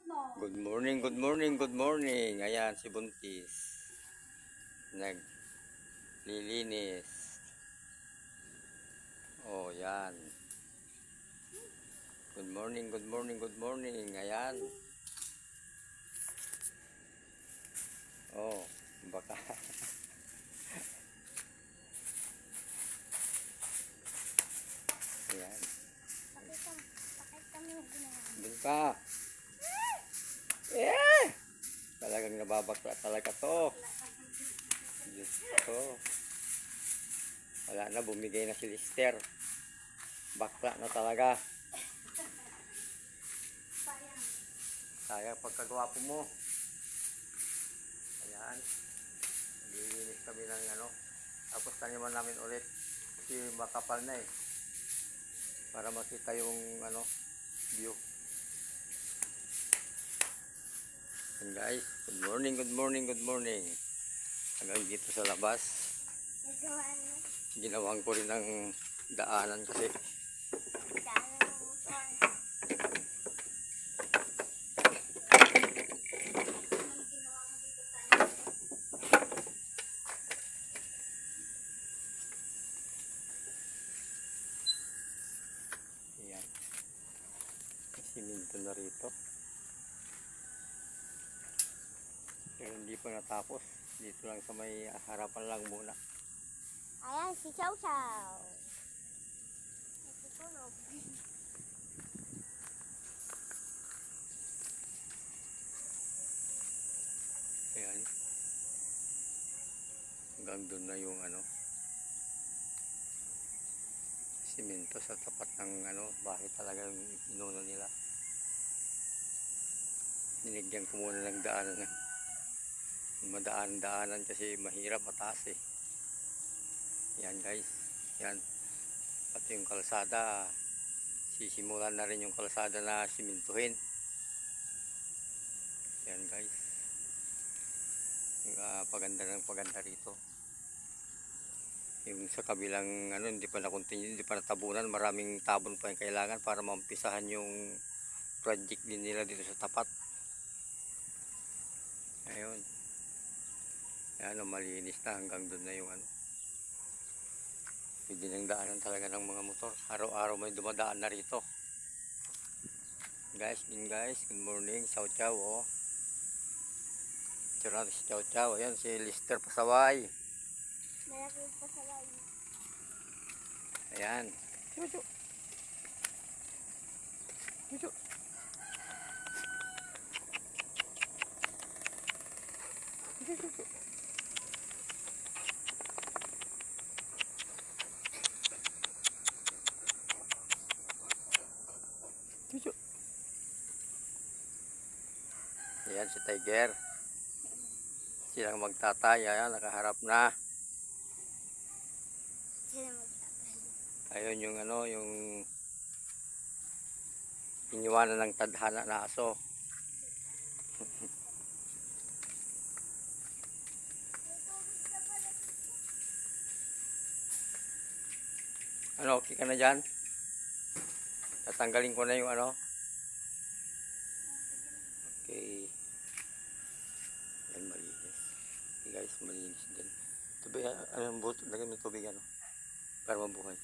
Good morning, good morning, good morning. Ayan si Buntis. Naglilinis. Oh, yan. Good morning, good morning, good morning. Ayan. Oh, baka. Ayan. Pakita mo yung ginawa. Doon ka. Eh! Talagang nababakla talaga to. Diyos ko. Wala na, bumigay na si Lister. Bakla na talaga. Sayang pagkagwapo mo. Ayan. Nililinis kami ng ano. Tapos taniman namin ulit. Kasi makapal na eh. Para makita yung ano, view. And guys, good morning, good morning, good morning. Hanggang dito sa labas. Ginawang ko rin ng daanan kasi. Ayan. Siminto na rito. Pero hindi pa natapos. Dito lang sa may harapan lang muna. Ayan, si Chow Chow. Natutulog. Ayan. Hanggang doon na yung ano, simento sa tapat ng ano, bahay talagang inuno nila. Ninigyan ko muna ng daanan. Madaan-daanan kasi mahirap, mataas eh. Yan guys. Yan. Pati yung kalsada, sisimulan na rin yung kalsada na simintuhin. Yan guys. Paganda ng paganda rito. Yung sa kabilang ano, hindi pa na-continue, hindi pa natabunan, maraming tabon pa yung kailangan para maumpisahan yung project din nila dito sa tapat. Ayun. Ayan, malinis na hanggang doon na yung ano. Pwede nang daanan talaga ng mga motor. Araw-araw may dumadaan na rito. Guys, good morning. Chow Chow, oh. Tira si Chow Chow. Ayan, si Lister Pasaway. Malaki pa sa layo. Ayan. Chuchu. Chuchu. Chuchu. Chuchu. Ayan si Tiger. Silang magtatay. Ayan, nakaharap na. Sila magtatay. Ayun yung ano, yung iniwanan ng tadhana na aso. Ano, okay ka na dyan? Tatanggalin ko na yung ano. Okay. Yan, malinis. Okay guys, malinis din. Tubig, ano, lagyan mo tubig ano. Para mabuhay.